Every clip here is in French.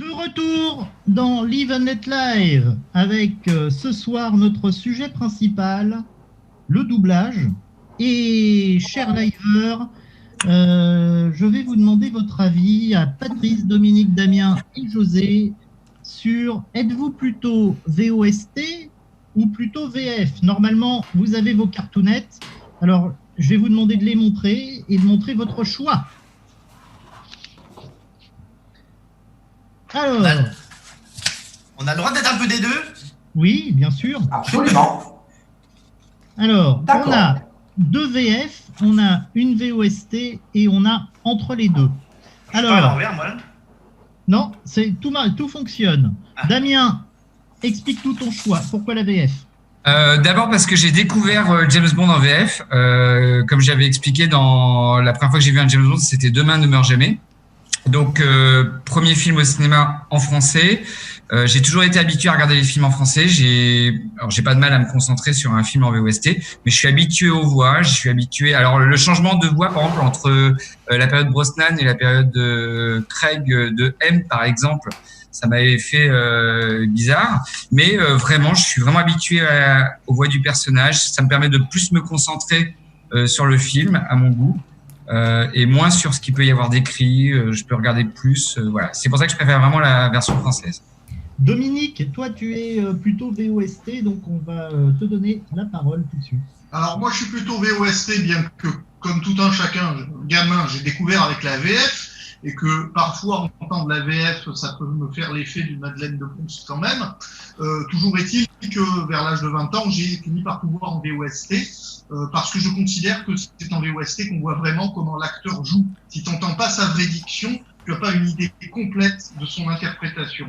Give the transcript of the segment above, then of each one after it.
De retour dans Live and Let Live avec ce soir notre sujet principal, le doublage. Et chers liveurs, je vais vous demander votre avis à Patrice, Dominique, Damien et José sur êtes-vous plutôt VOST ou plutôt VF? Normalement, vous avez vos cartounettes. Alors, je vais vous demander de les montrer et de montrer votre choix. Alors, on a le droit d'être un peu des deux? Oui, bien sûr. Absolument. Alors, on a deux VF, on a une VOST et on a entre les deux. Alors, pas à l'envers, moi. Non, c'est tout fonctionne. Ah. Damien, explique tout ton choix. Pourquoi la VF? D'abord parce que j'ai découvert James Bond en VF. Comme j'avais expliqué dans la première fois que j'ai vu un James Bond, c'était Demain ne meurt jamais. Donc, premier film au cinéma en français. J'ai toujours été habitué à regarder les films en français. Alors, j'ai pas de mal à me concentrer sur un film en VOST, mais je suis habitué aux voix. Je suis habitué. Alors, le changement de voix, par exemple, entre la période Brosnan et la période de Craig de M, par exemple, ça m'avait fait bizarre. Mais vraiment, je suis vraiment habitué aux voix du personnage. Ça me permet de plus me concentrer sur le film, à mon goût. Et moins sur ce qu'il peut y avoir d'écrit, je peux regarder plus. Voilà. C'est pour ça que je préfère vraiment la version française. Dominique, toi tu es plutôt VOST, donc on va te donner la parole tout de suite. Alors moi je suis plutôt VOST, bien que comme tout un chacun, gamin, j'ai découvert avec la VF, et que parfois entendre la VF, ça peut me faire l'effet d'une Madeleine de Proust quand même. Toujours est-il que vers l'âge de 20 ans, j'ai fini par tout voir en VOST, parce que je considère que c'est en VOST qu'on voit vraiment comment l'acteur joue. Si tu n'entends pas sa vraie diction, tu n'as pas une idée complète de son interprétation.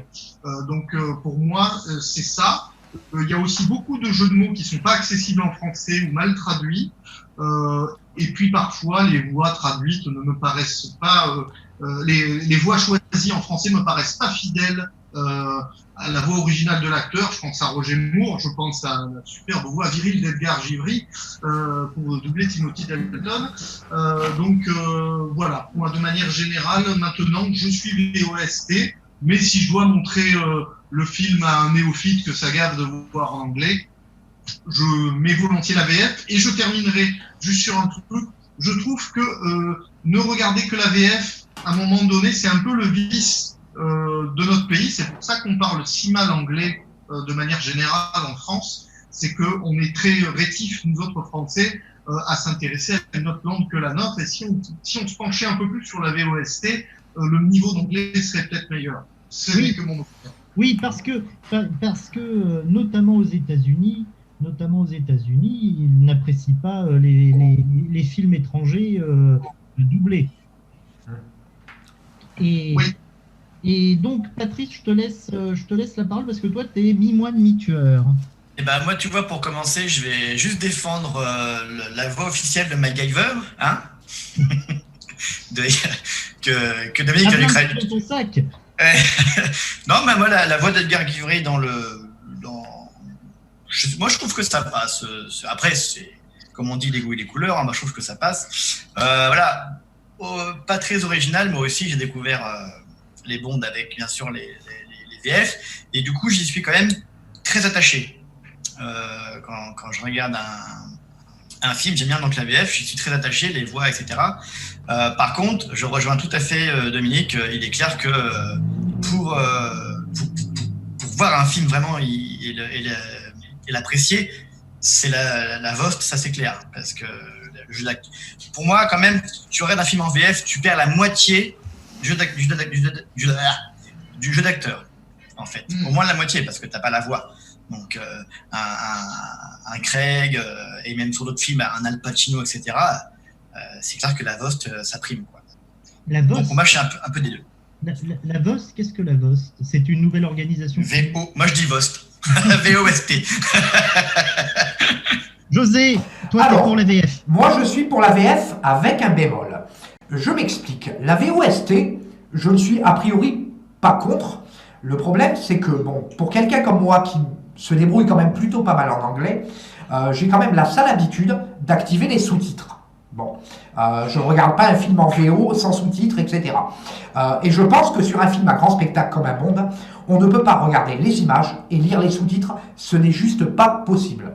Donc pour moi, c'est ça. Il y a aussi beaucoup de jeux de mots qui sont pas accessibles en français ou mal traduits. Et puis parfois, les voix traduites ne me paraissent pas... les voix choisies en français me paraissent pas fidèles à la voix originale de l'acteur. Je pense à Roger Moore, je pense à la superbe voix virile d'Edgar Givry pour doubler Timothy Dalton. Donc voilà, moi de manière générale, maintenant je suis VOST, mais si je dois montrer le film à un néophyte que ça gave de voir en anglais, je mets volontiers la VF. Et je terminerai juste sur un truc. Je trouve que ne regarder que la VF, à un moment donné, c'est un peu le vice de notre pays. C'est pour ça qu'on parle si mal anglais de manière générale en France. C'est qu'on est très rétifs, nous autres Français, à s'intéresser à une autre langue que la nôtre. Et si on se penchait un peu plus sur la VOST, le niveau d'anglais serait peut-être meilleur. C'est oui. Que mon opinion. Oui, parce que notamment aux États-Unis, ils n'apprécient pas les films étrangers doublés. Et, oui. Et donc, Patrice, je te laisse la parole parce que toi, tu es mi-moine, mi-tueur. Et ben moi, tu vois, pour commencer, je vais juste défendre la voix officielle de MacGyver, hein que Dominique avait créé. Ton sac. Non, mais moi, la voix d'Edgar Givry moi, je trouve que ça passe. Après, c'est comme on dit, les goûts et les couleurs. Hein, moi, je trouve que ça passe. Voilà, pas très original. Moi aussi, j'ai découvert les Bonds avec, bien sûr, les VF. Et du coup, j'y suis quand même très attaché. Quand je regarde un film, j'aime bien donc la VF, j'y suis très attaché, les voix, etc. Par contre, je rejoins tout à fait Dominique. Il est clair que pour voir un film vraiment et l'apprécier, c'est la VOST, ça c'est clair. Parce que pour moi, quand même, tu regardes un film en VF, tu perds la moitié du jeu d'acteur, en fait. Au moins la moitié, parce que tu n'as pas la voix. Donc, un Craig, et même sur d'autres films, un Al Pacino, etc., c'est clair que la VOST, ça prime, quoi. La VOST. Donc, moi, je suis un peu des deux. La VOST, qu'est-ce que la VOST? C'est une nouvelle organisation. Moi, je dis VOST. VOST. José, toi, tu es pour la VF. Moi, je suis pour la VF avec un bémol. Je m'explique. La VOST, je ne suis a priori pas contre. Le problème, c'est que, bon, pour quelqu'un comme moi qui se débrouille quand même plutôt pas mal en anglais, j'ai quand même la sale habitude d'activer les sous-titres. Bon, je ne regarde pas un film en VO sans sous-titres, etc. Et je pense que sur un film à grand spectacle comme Un Monde, on ne peut pas regarder les images et lire les sous-titres, ce n'est juste pas possible.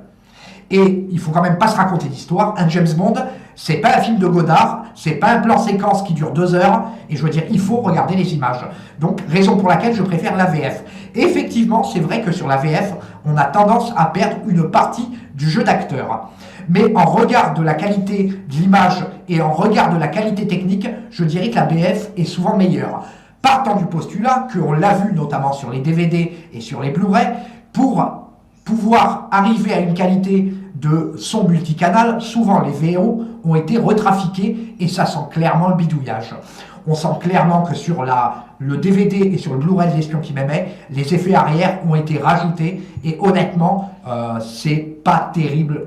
Et il faut quand même pas se raconter d'histoire. Un James Bond, c'est pas un film de Godard, c'est pas un plan séquence qui dure 2 heures, et je veux dire, il faut regarder les images. Donc, raison pour laquelle je préfère la VF. Et effectivement, c'est vrai que sur la VF, on a tendance à perdre une partie du jeu d'acteur. Mais en regard de la qualité de l'image et en regard de la qualité technique, je dirais que la VF est souvent meilleure. Partant du postulat, qu'on l'a vu notamment sur les DVD et sur les Blu-ray, pour pouvoir arriver à une qualité de son multicanal, souvent les VO ont été retrafiqués et ça sent clairement le bidouillage. On sent clairement que sur le DVD et sur le Blu-ray de L'espion qui m'aimait, les effets arrière ont été rajoutés et honnêtement, c'est pas terrible.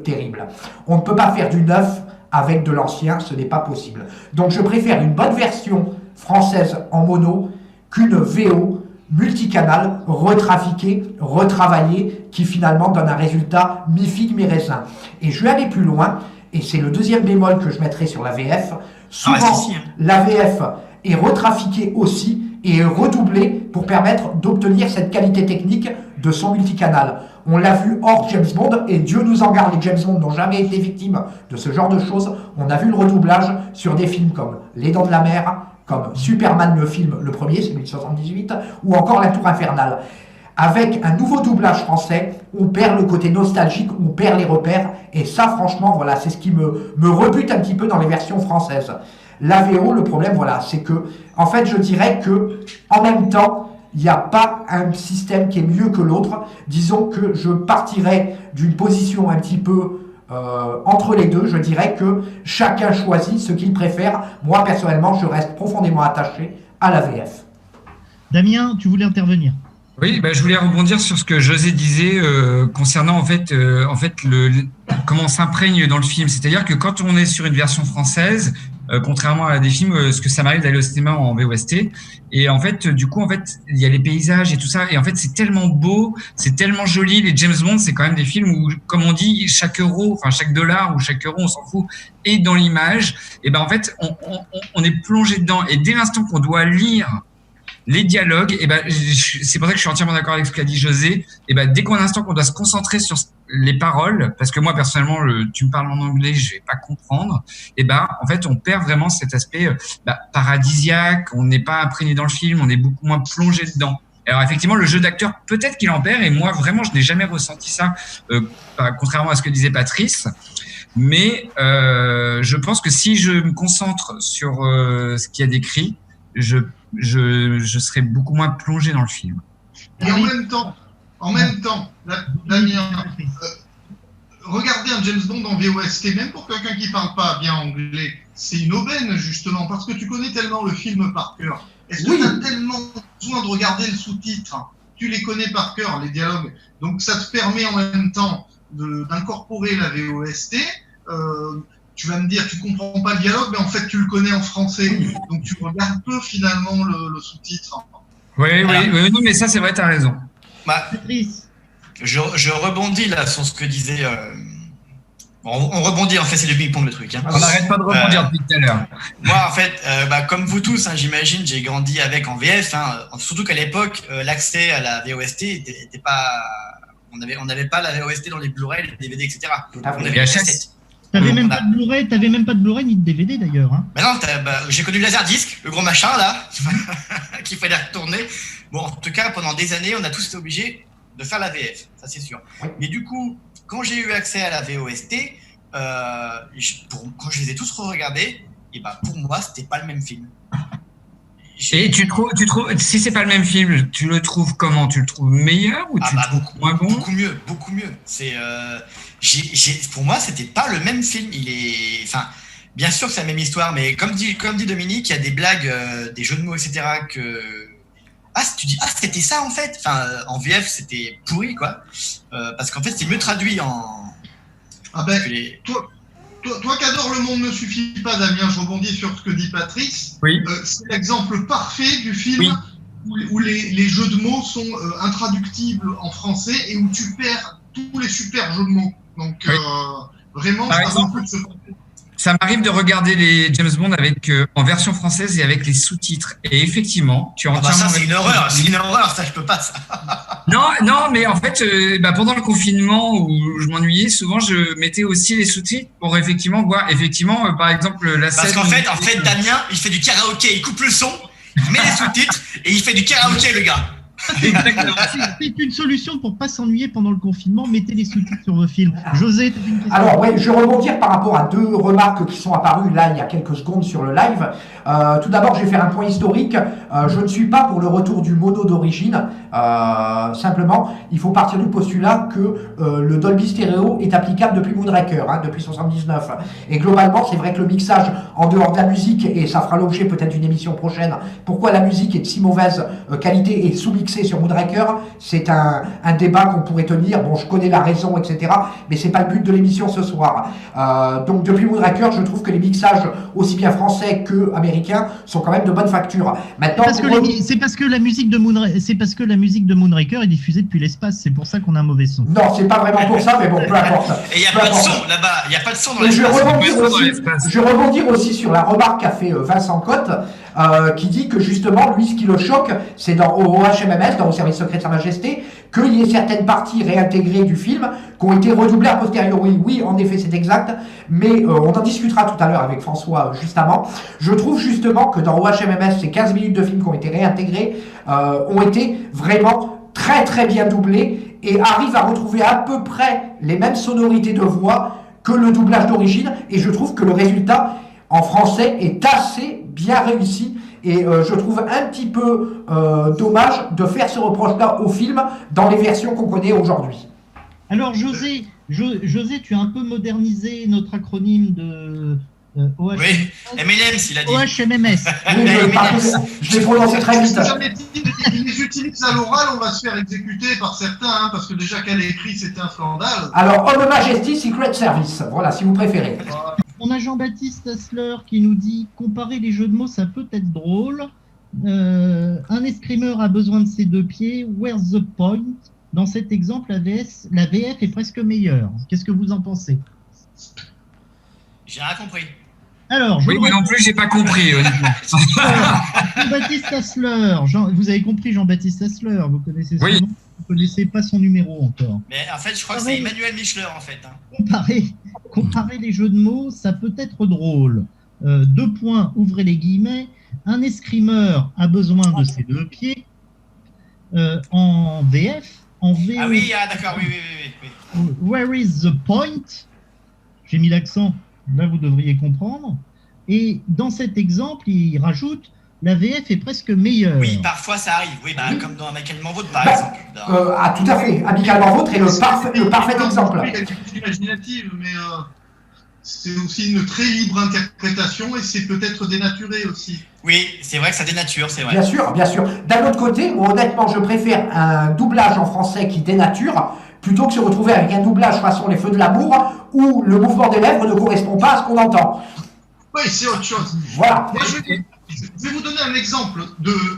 On ne peut pas faire du neuf avec de l'ancien, ce n'est pas possible. Donc je préfère une bonne version française en mono qu'une VO multicanal, retrafiqué, retravaillé, qui finalement donne un résultat mi-figue, mi-raisin. Et je vais aller plus loin, et c'est le deuxième bémol que je mettrai sur la VF. Souvent, la VF est retrafiquée aussi et est redoublée pour permettre d'obtenir cette qualité technique de son multicanal. On l'a vu hors James Bond, et Dieu nous en garde, les James Bond n'ont jamais été victimes de ce genre de choses. On a vu le redoublage sur des films comme Les Dents de la Mer, comme Superman le film, le premier, celui de 78, ou encore La Tour Infernale. Avec un nouveau doublage français, on perd le côté nostalgique, on perd les repères, et ça franchement, voilà, c'est ce qui me rebute un petit peu dans les versions françaises. La VO, le problème, voilà, c'est que, en fait, je dirais que, en même temps, il n'y a pas un système qui est mieux que l'autre. Disons que je partirais d'une position un petit peu entre les deux. Je dirais que chacun choisit ce qu'il préfère. Moi, personnellement, je reste profondément attaché à la VF. Damien, tu voulais intervenir? Oui, je voulais rebondir sur ce que José disait concernant en fait comment on s'imprègne dans le film. C'est-à-dire que quand on est sur une version française, contrairement à des films, ce que ça m'arrive d'aller au cinéma en VOST, et en fait, du coup, en fait, il y a les paysages et tout ça, et en fait, c'est tellement beau, c'est tellement joli. Les James Bond, c'est quand même des films où, comme on dit, chaque euro, enfin chaque dollar ou chaque euro, on s'en fout, est dans l'image. Et en fait, on est plongé dedans, et dès l'instant qu'on doit lire les dialogues, c'est pour ça que je suis entièrement d'accord avec ce qu'a dit José. Dès qu'on a un instant qu'on doit se concentrer sur les paroles, parce que moi personnellement, tu me parles en anglais, je vais pas comprendre. En fait, on perd vraiment cet aspect paradisiaque. On n'est pas imprégné dans le film, on est beaucoup moins plongé dedans. Alors effectivement, le jeu d'acteur, peut-être qu'il en perd, et moi vraiment, je n'ai jamais ressenti ça, contrairement à ce que disait Patrice. Mais je pense que si je me concentre sur ce qu'il y a décrit, je serais beaucoup moins plongé dans le film. Et en même temps, Damien, regarder un James Bond en VOST, même pour quelqu'un qui parle pas bien anglais, c'est une aubaine justement, parce que tu connais tellement le film par cœur. Est-ce que tu as tellement besoin de regarder le sous-titre? Tu les connais par cœur, les dialogues, donc ça te permet en même temps d'incorporer la VOST. Tu vas me dire, tu comprends pas le dialogue, mais en fait, tu le connais en français. Donc, tu regardes peu, finalement, le sous-titre. Oui, non, mais ça, c'est vrai, tu as raison. Je rebondis là sur ce que disait... on rebondit, en fait, c'est le ping-pong, le truc. Hein. On n'arrête pas de rebondir depuis tout à l'heure. Moi, en fait, comme vous tous, j'imagine, j'ai grandi avec en VF. Surtout qu'à l'époque, l'accès à la VOST n'était pas... On n'avait pas la VOST dans les Blu-ray, les DVD, etc. On avait les cassettes. T'avais même pas de Blu-ray ni de DVD d'ailleurs. Hein. Non, j'ai connu le Laserdisc, le gros machin là, qu'il fallait retourner. Bon, en tout cas, pendant des années, on a tous été obligés de faire la VF, ça c'est sûr. Mais du coup, quand j'ai eu accès à la VOST, quand je les ai tous re-regardés, pour moi, c'était pas le même film. Et tu trouves, si c'est pas le même film, tu le trouves comment? Tu le trouves meilleur ou tu le trouves moins bon? Beaucoup mieux. C'est, pour moi, c'était pas le même film. Bien sûr que c'est la même histoire, mais comme dit Dominique, il y a des blagues, des jeux de mots, etc. Tu dis, c'était ça en fait. En VF, c'était pourri, quoi. Parce qu'en fait, c'est mieux traduit en. Toi qui adore Le Monde ne suffit pas, Damien, je rebondis sur ce que dit Patrice. Oui. C'est l'exemple parfait du film où les jeux de mots sont intraductibles en français et où tu perds tous les super jeux de mots. Donc, vraiment, par exemple, Ça m'arrive de regarder les James Bond avec en version française et avec les sous-titres. Et effectivement, tu as entièrement. Ça c'est une horreur, ça je peux pas ça. Non, mais en fait, pendant le confinement où je m'ennuyais, souvent je mettais aussi les sous-titres pour effectivement voir, par exemple la scène. Parce qu'en fait, Damien, il fait du karaoké, il coupe le son, il met les sous-titres et il fait du karaoké, le gars. Exactement. C'est une solution pour pas s'ennuyer pendant le confinement. Mettez les sous-titres sur vos films. José, t'as une question? Alors, ouais, je vais rebondir par rapport à deux remarques qui sont apparues là il y a quelques secondes sur le live. Tout d'abord, je vais faire un point historique. Je ne suis pas pour le retour du mono d'origine. Simplement, il faut partir du postulat que le Dolby Stereo est applicable depuis Moonraker, depuis 79. Et globalement, c'est vrai que le mixage en dehors de la musique, et ça fera l'objet peut-être d'une émission prochaine, pourquoi la musique est de si mauvaise qualité et sous-mixée sur Moonraker, c'est un débat qu'on pourrait tenir. Bon, je connais la raison, etc. Mais c'est pas le but de l'émission ce soir. Donc, depuis Moonraker, je trouve que les mixages, aussi bien français que américains, sont quand même de bonne facture. Maintenant, c'est parce que la musique de Moonraker est diffusée depuis l'espace. C'est pour ça qu'on a un mauvais son. Non, c'est pas vraiment pour ça, mais bon, peu importe. Et il n'y a pas de son là-bas. Il n'y a pas de son dans l'espace. Je vais rebondir aussi sur la remarque qu'a fait Vincent Cotte, qui dit que justement, lui, ce qui le choque, c'est au HMMS, dans le service secret de Sa Majesté, qu'il y ait certaines parties réintégrées du film qui ont été redoublées a posteriori. Oui, en effet, c'est exact, mais on en discutera tout à l'heure avec François juste avant. Je trouve justement que dans OHMMS, ces 15 minutes de film qui ont été réintégrées ont été vraiment très très bien doublées et arrivent à retrouver à peu près les mêmes sonorités de voix que le doublage d'origine, et je trouve que le résultat en français est assez bien réussi. Et je trouve un petit peu dommage de faire ce reproche-là au film dans les versions qu'on connaît aujourd'hui. Alors José, tu as un peu modernisé notre acronyme de OHMMS. Oui, M&M's, il a dit. OHMMS. Oui, je l'ai prononcé très vite. Ils les utilisent à l'oral, on va se faire exécuter par certains, parce que déjà qu'à l'écrit, c'était un scandale. Alors, On Majesty Secret Service, voilà, si vous préférez. On a Jean-Baptiste Hassler qui nous dit « Comparer les jeux de mots, ça peut être drôle. Un escrimeur a besoin de ses deux pieds. Where's the point ?» Dans cet exemple, la VF est presque meilleure. Qu'est-ce que vous en pensez? J'ai rien compris. Alors, oui, moi non plus, j'ai pas compris, honnêtement. Jean-Baptiste Hassler. Vous avez compris Jean-Baptiste Hassler, vous connaissez son nom, vous connaissez pas son numéro encore. Mais en fait, je crois que c'est Emmanuel Michler, en fait. Comparer les jeux de mots, ça peut être drôle. 2 points, ouvrez les guillemets. Un escrimeur a besoin de ses deux pieds. En VF, Ah oui, d'accord, oui. Where is the point? J'ai mis l'accent, là vous devriez comprendre. Et dans cet exemple, il rajoute la VF est presque meilleure. Oui, parfois ça arrive. Oui, comme dans Amicalement Vôtre, par exemple. Tout à fait. Amicalement Vôtre est le parfait exemple. Oui, il y a quelque chose d'imaginative, mais c'est aussi une très libre interprétation et c'est peut-être dénaturé aussi. Oui, c'est vrai que ça dénature, c'est vrai. Bien sûr, bien sûr. D'un autre côté, moi, honnêtement, je préfère un doublage en français qui dénature plutôt que se retrouver avec un doublage façon Les Feux de l'amour où le mouvement des lèvres ne correspond pas à ce qu'on entend. Oui, c'est autre chose. Voilà. Moi, je vais vous donner un exemple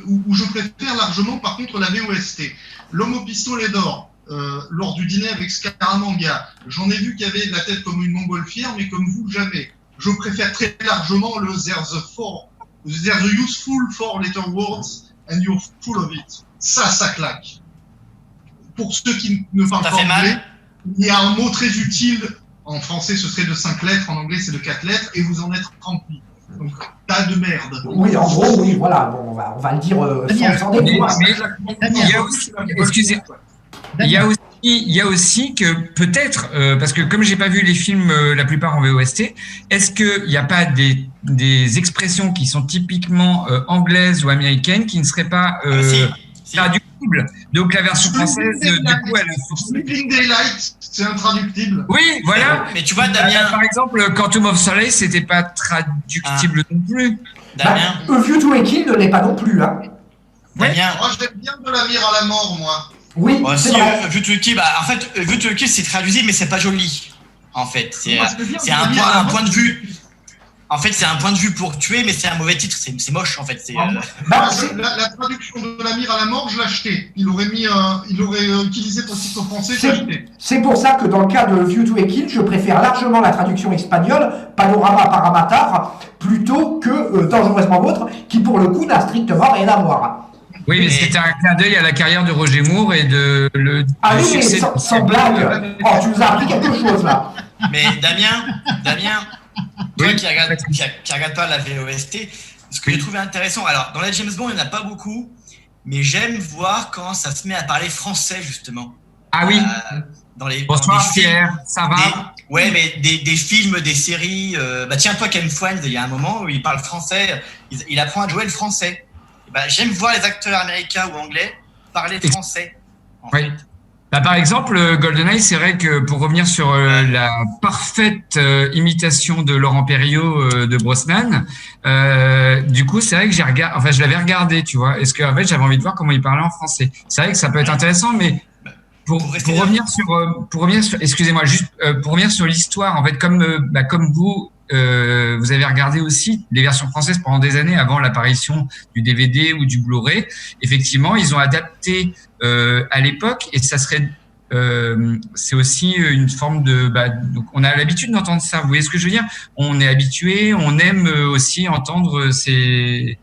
où je préfère largement, par contre, la VOST. L'homme au pistolet d'or, lors du dîner avec Scaramanga, j'en ai vu qui avait la tête comme une montgolfière, mais comme vous, jamais. Je préfère très largement le There's a useful four letter words and you're full of it. Ça claque. Pour ceux qui ne parlent pas anglais, il y a un mot très utile. En français, ce serait de 5 lettres. En anglais, c'est de 4 lettres. Et vous en êtes rempli. Donc, tas de merde. Oui, en gros, oui, voilà. Bon, on va le dire sans détour. Il y a aussi, excusez, il y a aussi que peut-être, parce que comme j'ai pas vu les films la plupart en VOST, est-ce qu'il n'y a pas des expressions qui sont typiquement anglaises ou américaines qui ne seraient pas traductibles? Donc la version française, du coup, elle a forcé. Sleeping Daylight, c'est intraductible. Oui, voilà. Mais tu vois, Damien. Par exemple, Quantum of Solace, c'était pas traductible non plus. Damien. A View to a Kill ne l'est pas non plus, hein. Damien. Moi, j'aime bien De la mire à la mort, moi. Oui, c'est vrai. Vue to a Kill, en fait, Vue to a Kill, c'est traduisible, mais c'est pas joli. En fait, c'est un point de vue. En fait, c'est un point de vue pour tuer, mais c'est un mauvais titre. C'est moche, en fait. C'est, la traduction de l'Amir à la mort, je l'ai acheté. Il aurait utilisé ton titre français, je l'ai acheté. C'est pour ça que dans le cas de View to a Kill, je préfère largement la traduction espagnole, Panorama Paramatar, plutôt que Dangereusement Vôtre, qui pour le coup n'a strictement rien à voir. Oui, mais c'était un clin d'œil à la carrière de Roger Moore et de le. Ah oui, mais sans blague. Oh, tu nous as appris quelque chose là. Mais Damien. Toi qui regarde pas la VOST, ce que j'ai trouvé intéressant, alors dans la James Bond, il n'y en a pas beaucoup, mais j'aime voir quand ça se met à parler français, justement. Ah oui. Bonsoir Pierre, ça va? Mais des films, des séries. Tiens, toi, Ken Friends, il y a un moment où il parle français, il apprend à jouer le français. J'aime voir les acteurs américains ou anglais parler français. En fait. Par exemple, GoldenEye, c'est vrai que pour revenir sur la parfaite imitation de Laurent Perriot de Brosnan, du coup, c'est vrai que je l'avais regardé, tu vois. Est-ce qu'en fait, j'avais envie de voir comment il parlait en français. C'est vrai que ça peut être intéressant, mais pour revenir sur, excusez-moi, juste pour revenir sur l'histoire, en fait, comme vous avez regardé aussi les versions françaises pendant des années avant l'apparition du DVD ou du Blu-ray. Effectivement, ils ont adapté à l'époque, et ça serait, c'est aussi une forme de. Donc on a l'habitude d'entendre ça. Vous voyez ce que je veux dire? On est habitué, on aime aussi entendre ces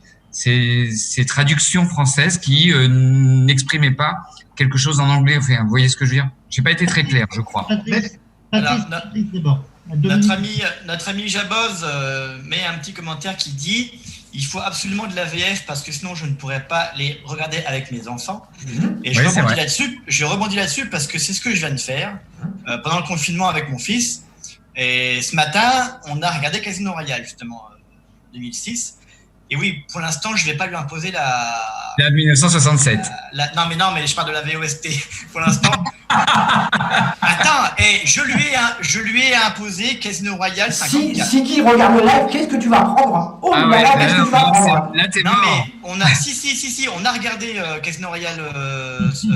traductions françaises qui n'exprimaient pas quelque chose en anglais. Enfin, vous voyez ce que je veux dire? J'ai pas été très clair, je crois. Patrice, c'est bon. Notre ami Jaboz met un petit commentaire qui dit il faut absolument de la VF parce que sinon je ne pourrais pas les regarder avec mes enfants. Et je rebondis là-dessus parce que c'est ce que je viens de faire pendant le confinement avec mon fils. Et ce matin, on a regardé Casino Royale, justement, 2006. Et oui, pour l'instant, je ne vais pas lui imposer la 1967. Non, mais je parle de la VOST. Pour l'instant. Attends, je lui ai imposé Casino Royale 54. Si qui regarde le live, qu'est-ce que tu vas prendre? Oh qu'est-ce que tu vas prendre? Là, t'es non, mort. mais on a, on a regardé Casino Royale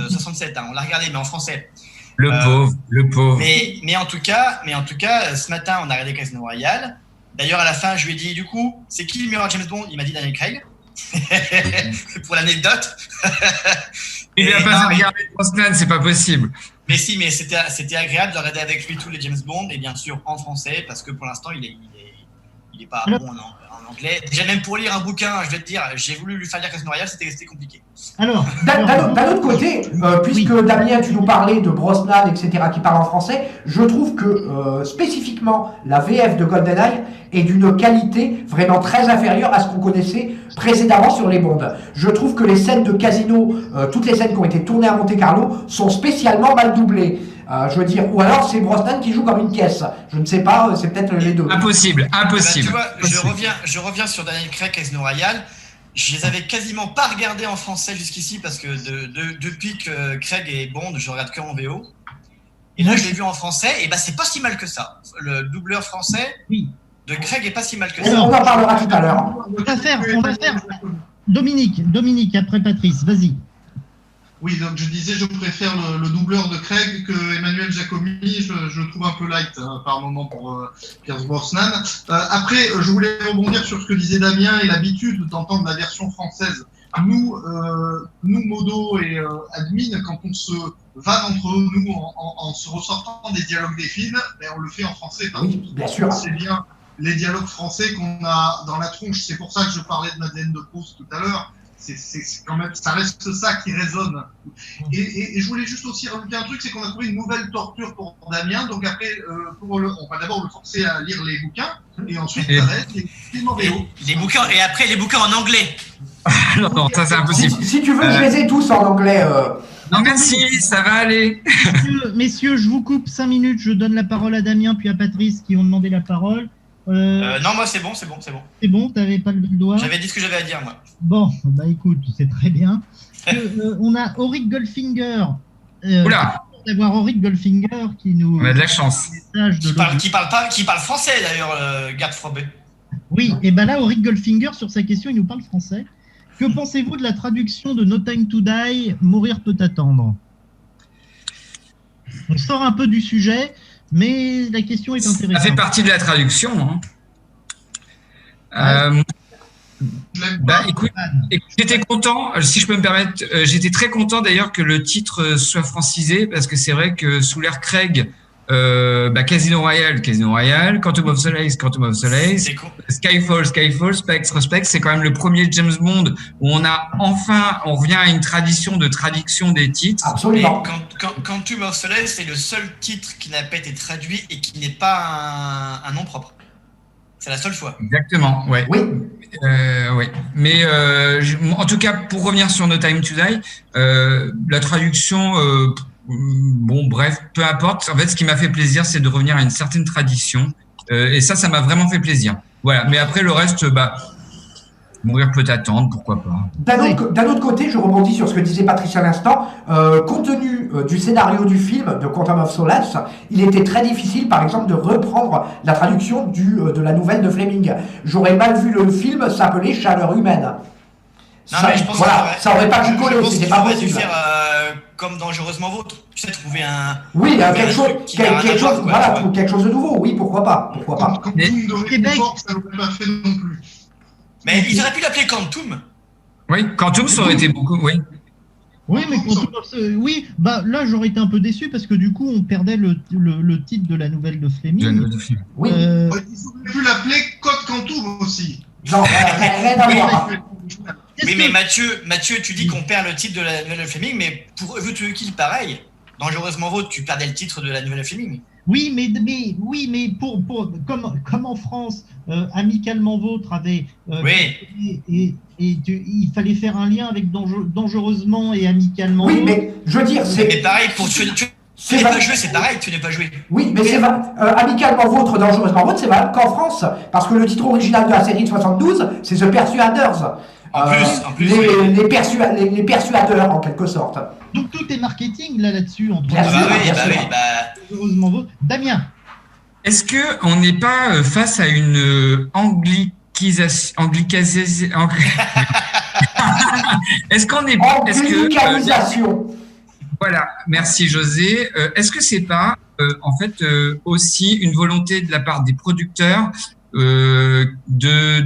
67. On l'a regardé, mais en français. Le pauvre. Mais en tout cas, ce matin, on a regardé Casino Royale. D'ailleurs, à la fin, je lui ai dit, du coup, c'est qui le meilleur James Bond? Il m'a dit Daniel Craig. Pour l'anecdote. Il n'a pas regardé Brosnan, c'est pas possible. Mais si, mais c'était agréable de regarder avec lui tous les James Bond, et bien sûr en français, parce que pour l'instant, il est pas bon en anglais. Déjà, même pour lire un bouquin, je vais te dire, j'ai voulu lui faire lire Casino Royale, c'était compliqué. Alors, d'un autre côté, puisque Damien, tu nous parlais de Brosnan, etc., qui parle en français, je trouve que spécifiquement la VF de GoldenEye est d'une qualité vraiment très inférieure à ce qu'on connaissait précédemment sur les Bonds. Je trouve que les scènes de casino, toutes les scènes qui ont été tournées à Monte Carlo, sont spécialement mal doublées. Je veux dire, ou alors c'est Brosnan qui joue comme une caisse. Je ne sais pas, c'est peut-être les deux. Impossible. Tu vois, je reviens sur Daniel Craig, Casino Royale. Je les avais quasiment pas regardés en français jusqu'ici parce que depuis que Craig est Bond, je regarde que en VO. Et là, je l'ai vu en français, et c'est pas si mal que ça. Le doubleur français de Craig est pas si mal que ça. On en parlera tout à l'heure. On va faire. Dominique, après Patrice, vas-y. Oui, donc je disais, je préfère le doubleur de Craig que Emmanuel Giacomi. Je le trouve un peu light par moment pour Pierce Brosnan. Après, je voulais rebondir sur ce que disait Damien et l'habitude d'entendre la version française. Nous Modo et Admin, quand on se vanne entre nous en se ressortant des dialogues des films, on le fait en français. Oui, bien sûr. C'est bien les dialogues français qu'on a dans la tronche. C'est pour ça que je parlais de Madeleine de Proust tout à l'heure. C'est quand même, ça reste ça qui résonne. Et je voulais juste aussi rajouter un truc, c'est qu'on a trouvé une nouvelle torture pour Damien. Donc après, on va d'abord le forcer à lire les bouquins, et ensuite ça va être les films en VO. Les bouquins, et après les bouquins en anglais. Non, ça c'est impossible. Si tu veux, je les ai tous en anglais. Non, merci, ça va aller. Messieurs, je vous coupe 5 minutes, je donne la parole à Damien, puis à Patrice qui ont demandé la parole. Non, moi c'est bon. C'est bon, t'avais pas levé le doigt? J'avais dit ce que j'avais à dire, moi. Bon, écoute, c'est très bien. On a Auric Goldfinger. Oula! D'avoir Auric Goldfinger qui nous. On a de la chance. Qui parle français d'ailleurs, Garde Frobé. Oui, et là, Auric Goldfinger, sur sa question, il nous parle français. Que pensez-vous de la traduction de No Time to Die, Mourir peut attendre? On sort un peu du sujet, mais la question est intéressante. Ça fait partie de la traduction. Hein. Je l'aime Bah, pas. écoute, j'étais content, si je peux me permettre, j'étais très content d'ailleurs que le titre soit francisé parce que c'est vrai que sous l'ère Craig, Casino Royale, Quantum of Solace, C'est con. Skyfall, Spectre, c'est quand même le premier James Bond où on revient à une tradition de traduction des titres. Mais Absolument. Quantum of Solace, c'est le seul titre qui n'a pas été traduit et qui n'est pas un nom propre. C'est la seule fois. Exactement, ouais. Oui. Oui, mais en tout cas, pour revenir sur No Time to Die, la traduction, bon, bref, peu importe. En fait, ce qui m'a fait plaisir, c'est de revenir à une certaine tradition, et ça m'a vraiment fait plaisir. Voilà. Mais après, le reste, mourir peut attendre, pourquoi pas. D'un autre côté, je rebondis sur ce que disait Patricia à l'instant. Compte tenu du scénario du film de Quantum of Solace, il était très difficile, par exemple, de reprendre la traduction de la nouvelle de Fleming. J'aurais mal vu le film s'appeler Chaleur humaine. Non, mais je pense ça aurait pas pu coller, c'était pas dû possible. faire comme Dangereusement Vôtre. Tu sais, trouver un. Oui, quelque truc chose de nouveau. Oui, pourquoi pas. Comme Mais- Doom de Québec- Réconfort, ça l'aurait pas fait non plus. Mais ils auraient pu l'appeler Quantum. Oui, Quantum, ça aurait été beaucoup, oui. Oui, mais oui, là j'aurais été un peu déçu parce que du coup on perdait le titre de la nouvelle de Fleming. Oui. Euh, Ils auraient pu l'appeler Code Quantum aussi. Non, rien à voir. est-ce Oui, que- mais Mathieu, tu dis qu'on perd le titre de la nouvelle de Fleming, mais pour Veux tu veux qu'il pareil. Dangereusement Vôtre, tu perdais le titre de la nouvelle de Fleming. Oui, mais comme en France, Amicalement Vôtre avait Oui. il fallait faire un lien avec Dangereusement et Amicalement Oui, Vôtre. mais je veux dire, Mais c'est. pareil, tu C'est n'es vrai. pas joué, c'est pareil, tu n'es pas joué. Oui, mais c'est Amicalement Vôtre, Dangereusement Vôtre, c'est valable qu'en France. Parce que le titre original de la série de 72, c'est The Persuaders. En plus, les persuadeurs, en quelque sorte. Donc tout est marketing là-dessus entre Bien Ah sûr, bah oui, bien bah sûr. oui, bah. Dangereusement Vôtre. Damien. Est-ce que on n'est pas face à une Est-ce qu'on est est-ce que Anglicalisation. voilà, merci José. Est-ce que c'est pas en fait aussi une volonté de la part des producteurs de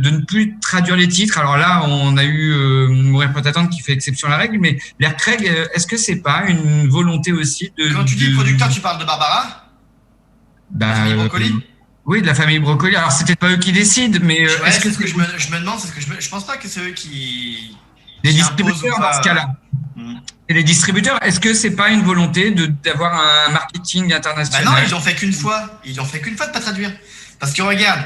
ne plus traduire les titres? Alors là, on a eu Mourir peut attendre qui fait exception à la règle, mais l'ère Craig, est-ce que c'est pas une volonté aussi de Quand tu dis producteur, tu parles de Barbara? Bah, La famille Brocoli? Oui, de la famille Brocoli. Alors c'est peut-être pas eux qui décident, mais Ouais, est-ce que c'est ce que je me demande, c'est ce que je pense pas que c'est eux qui. les qui distributeurs imposent ou dans pas, ce cas-là? Hmm. Et les distributeurs, est-ce que c'est pas une volonté d'avoir un marketing Bah international? non, ils ont fait qu'une fois. Ils ont fait qu'une fois de pas traduire. Parce que regarde,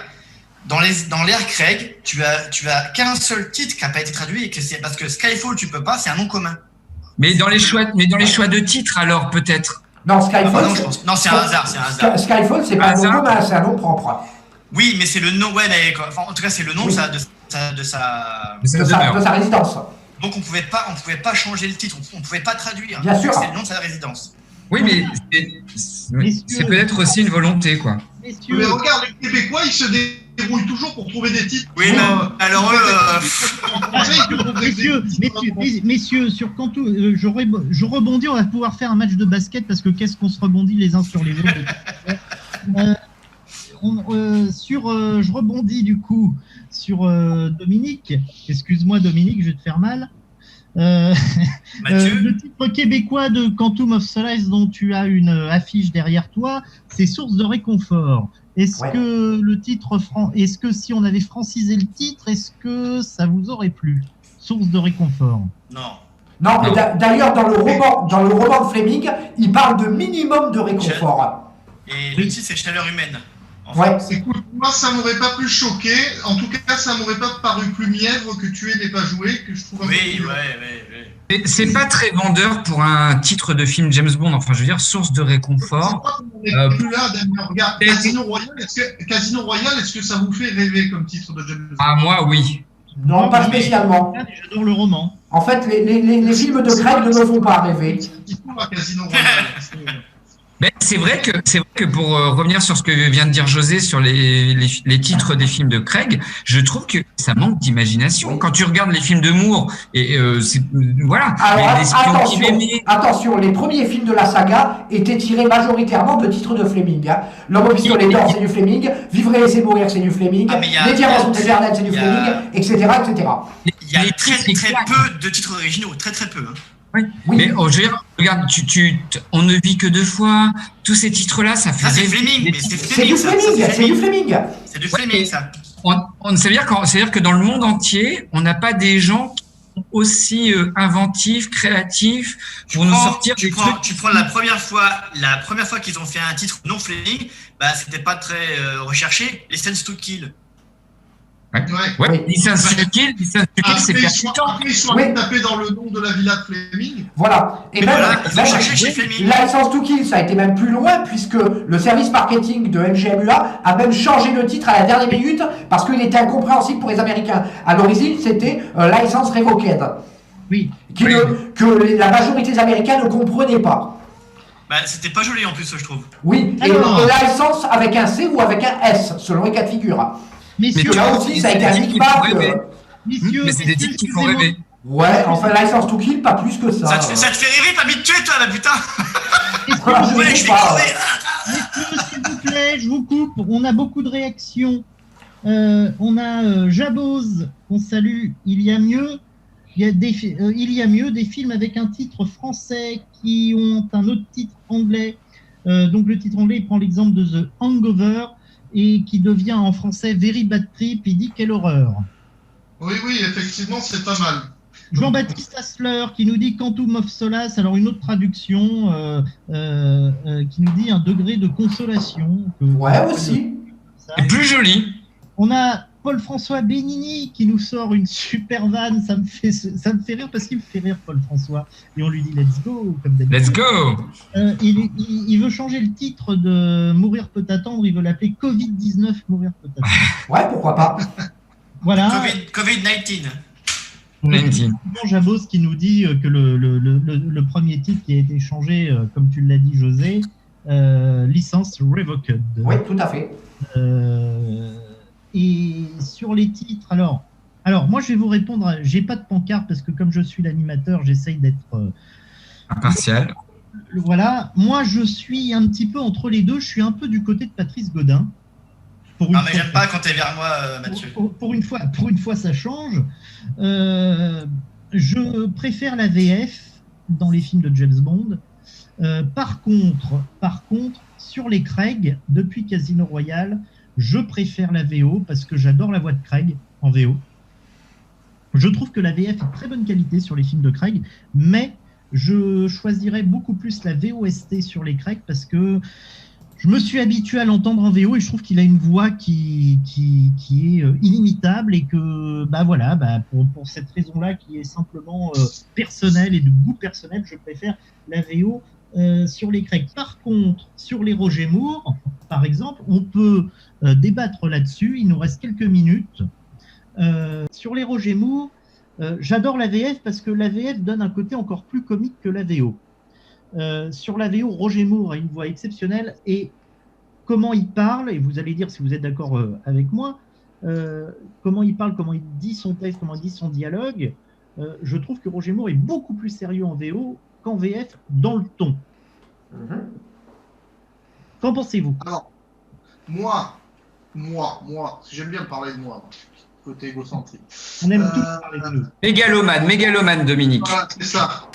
dans l'ère Craig, tu as qu'un seul titre qui n'a pas été traduit et que c'est parce que Skyfall tu peux pas, c'est un nom commun. Mais dans les choix de titres, alors peut-être. Non, Ah Skyfall. bah non, je pense. Non, c'est un hasard, c'est un hasard. Skyfall, c'est pas un nom Hasard. commun, c'est un nom propre. Oui, mais c'est le nom. Ouais, mais enfin, en tout cas, c'est le nom Oui. de sa. De Ça sa demeure. résidence. Donc on pouvait pas changer le titre, on pouvait pas traduire. Bien sûr. C'est le nom de sa résidence. Oui, mais c'est peut-être aussi une volonté, quoi. Messieurs, Mais regarde, les Québécois, ils se débrouillent toujours pour trouver des titres. Oui, mais alors eux, messieurs, sur Quantum, je rebondis, on va pouvoir faire un match de basket parce que qu'est-ce qu'on se rebondit les uns sur les autres. Je rebondis du coup sur Dominique. Excuse-moi Dominique, je vais te faire mal. Mathieu. Le titre québécois de Quantum of Solace dont tu as une affiche derrière toi, c'est Source de réconfort. Est-ce Ouais. que le titre est-ce que si on avait francisé le titre, est-ce que ça vous aurait plu? Source de réconfort. Non. Non, mais Non. d'ailleurs, dans le roman de Fleming, il parle de minimum de réconfort. Et le titre c'est Chaleur humaine. Ouais. Écoute, moi, ça m'aurait pas plus choqué. En tout cas, ça m'aurait pas paru plus mièvre que Tu n'es pas joué, que je trouve un peu Oui, plus- ouais. C'est pas très vendeur pour un titre de film James Bond. Enfin, je veux dire, source de Je sais réconfort. pas comment on est plus là, Damien. Regarde, et- Casino Royale, est-ce que ça vous fait rêver comme titre de James Bond? Ah, moi, oui. Non, pas spécialement. J'adore le roman. En fait, les films de Craig ne me font pas rêver. Dites-moi Casino Royale. Mais c'est vrai que pour revenir sur ce que vient de dire José sur les titres des films de Craig, je trouve que ça manque d'imagination. Quand tu regardes les films de Moore, et voilà. Alors, attention, les premiers films de la saga étaient tirés majoritairement de titres de Fleming. Hein. L'homme au pistolet d'or, c'est du Fleming. Vivre et laisser mourir, c'est du Fleming. Les diamants éternels, c'est du Fleming, etc., etc. Il y a très peu de titres originaux, très peu. Hein. Oui. Mais je veux dire, regarde, on ne vit que 2 fois. Tous ces titres-là, ça fait. C'est Fleming, mais c'est du Fleming. C'est du Fleming, ça. Ça veut dire que dans le monde entier, on n'a pas des gens qui sont aussi inventifs, créatifs pour nous sortir des trucs. Tu prends la première fois qu'ils ont fait un titre non Fleming, bah c'était pas très recherché. Les Sense to Kill. Ouais. License to Kill, c'est percutant. Après, ils sont allés taper dans le nom de la villa de Fleming. Voilà. Et même License to Kill, ça a été même plus loin, puisque le service marketing de MGMUA a même changé le titre à la dernière minute, parce qu'il était incompréhensible pour les Américains. À l'origine, c'était License Revoked. Oui. Que la majorité des Américains ne comprenaient pas. Bah, c'était pas joli en plus, je trouve. Oui, et License avec un C ou avec un S, selon les cas de figure. Messieurs, là aussi, ça a été un micmac. Mais c'est des titres qui font rêver. Ouais, enfin, License to Kill, pas plus que ça. Ça te fait rêver, t'as mis de tuer, toi, là, putain. Je vais pas. Messieurs, s'il vous plaît, je vous coupe. On a beaucoup de réactions. On a Jaboz, on salue. Il y a mieux. Il y a mieux des films avec un titre français qui ont un autre titre anglais. Donc le titre anglais, il prend l'exemple de The Hangover et qui devient en français Very Bad Trip. Il dit quelle horreur. Oui, effectivement, c'est pas mal. Jean-Baptiste Hassler qui nous dit Quantum of Solace, alors une autre traduction qui nous dit un degré de consolation. Ouais, aussi. C'est plus joli. On a Paul-François Benigni qui nous sort une super vanne, ça me fait rire parce qu'il me fait rire Paul-François. Et on lui dit let's go, comme d'habitude. Let's go. Il veut changer le titre de Mourir peut attendre, il veut l'appeler Covid-19 Mourir peut attendre. Ouais, pourquoi pas. Voilà. Covid-19. Jabos qui nous dit que le premier titre qui a été changé, comme tu l'as dit José, licence revoked. Oui, tout à fait. Et sur les titres, alors moi je vais vous répondre, j'ai pas de pancarte parce que comme je suis l'animateur, j'essaye d'être impartial. Voilà, moi je suis un petit peu entre les deux, je suis un peu du côté de Patrice Godin. Mais j'aime pas quand t'es vers moi, Mathieu. Pour une fois ça change. Je préfère la VF dans les films de James Bond. Par contre, sur les Craig, depuis Casino Royale, je préfère la VO parce que j'adore la voix de Craig en VO. Je trouve que la VF est de très bonne qualité sur les films de Craig, mais je choisirais beaucoup plus la VOST sur les Craig parce que je me suis habitué à l'entendre en VO et je trouve qu'il a une voix qui est inimitable et que pour cette raison-là qui est simplement personnelle et de goût personnel, je préfère la VO sur les Craig. Par contre, sur les Roger Moore, par exemple, on peut débattre là-dessus. Il nous reste quelques minutes. Sur les Roger Moore, j'adore la VF parce que la VF donne un côté encore plus comique que la VO. Sur la VO, Roger Moore a une voix exceptionnelle et comment il parle, et vous allez dire si vous êtes d'accord avec moi, comment il parle, comment il dit son texte, comment il dit son dialogue, je trouve que Roger Moore est beaucoup plus sérieux en VO qu'en VF dans le ton. Qu'en pensez-vous? Alors, moi, j'aime bien parler de moi, côté égocentrique. On aime tous parler de nous. Mégalomane, Dominique. Voilà, c'est ça.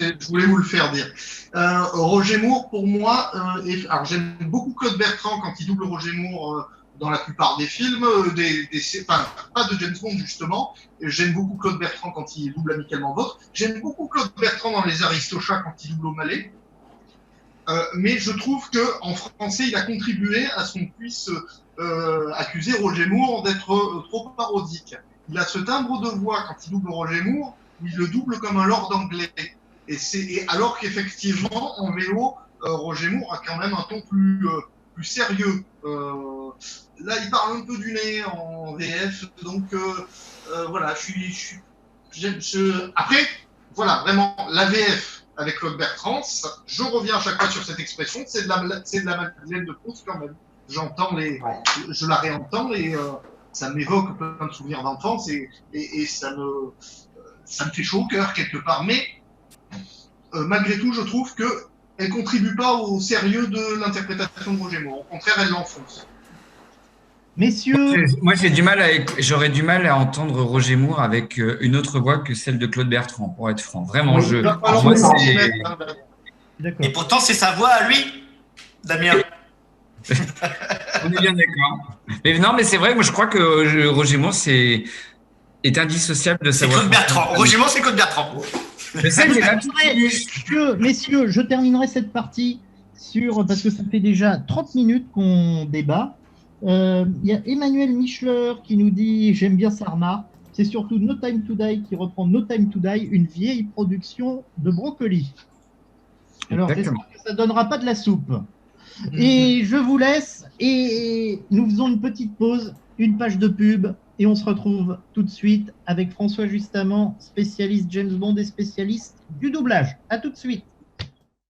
Je voulais vous le faire dire. Roger Moore, pour moi, alors j'aime beaucoup Claude Bertrand quand il double Roger Moore dans la plupart des films, pas de James Bond justement. J'aime beaucoup Claude Bertrand quand il double Amicalement Vôtre. J'aime beaucoup Claude Bertrand dans Les Aristochats quand il double O'Malley. Mais je trouve qu'en français, il a contribué à ce qu'on puisse accuser Roger Moore d'être trop parodique. Il a ce timbre de voix quand il double Roger Moore, où il le double comme un lord anglais. Et alors qu'effectivement, en VO, Roger Moore a quand même un ton plus sérieux. Là, il parle un peu du nez en VF, donc voilà, après, voilà, vraiment, la VF avec Claude Bertrand, je reviens à chaque fois sur cette expression, c'est de la Madeleine de Proust quand même. Je la réentends et ça m'évoque plein de souvenirs d'enfance et ça me fait chaud au cœur quelque part. Mais malgré tout, je trouve qu'elle ne contribue pas au sérieux de l'interprétation de Roger Moore. Au contraire, elle l'enfonce. Messieurs, Moi, j'aurais du mal à entendre Roger Moore avec une autre voix que celle de Claude Bertrand, pour être franc. Vraiment, Oui, moi, c'est... d'accord. Et pourtant, c'est sa voix à lui, Damien. On est bien d'accord. Mais non, mais c'est vrai, moi je crois que Roger Moore est indissociable de sa C'est voix. Claude Bertrand. Roger Moore, c'est Claude Bertrand. Mais ça, j'ai l'habitude. Messieurs, je terminerai cette partie parce que ça fait déjà 30 minutes qu'on débat. Il y a Emmanuel Michler qui nous dit « J'aime bien sa remarque. C'est surtout No Time to Die qui reprend No Time to Die, une vieille production de Brocoli. » Alors, j'espère que ça ne donnera pas de la soupe. Et je vous laisse et nous faisons une petite pause, une page de pub et on se retrouve tout de suite avec François Justamant, spécialiste James Bond et spécialiste du doublage. À tout de suite.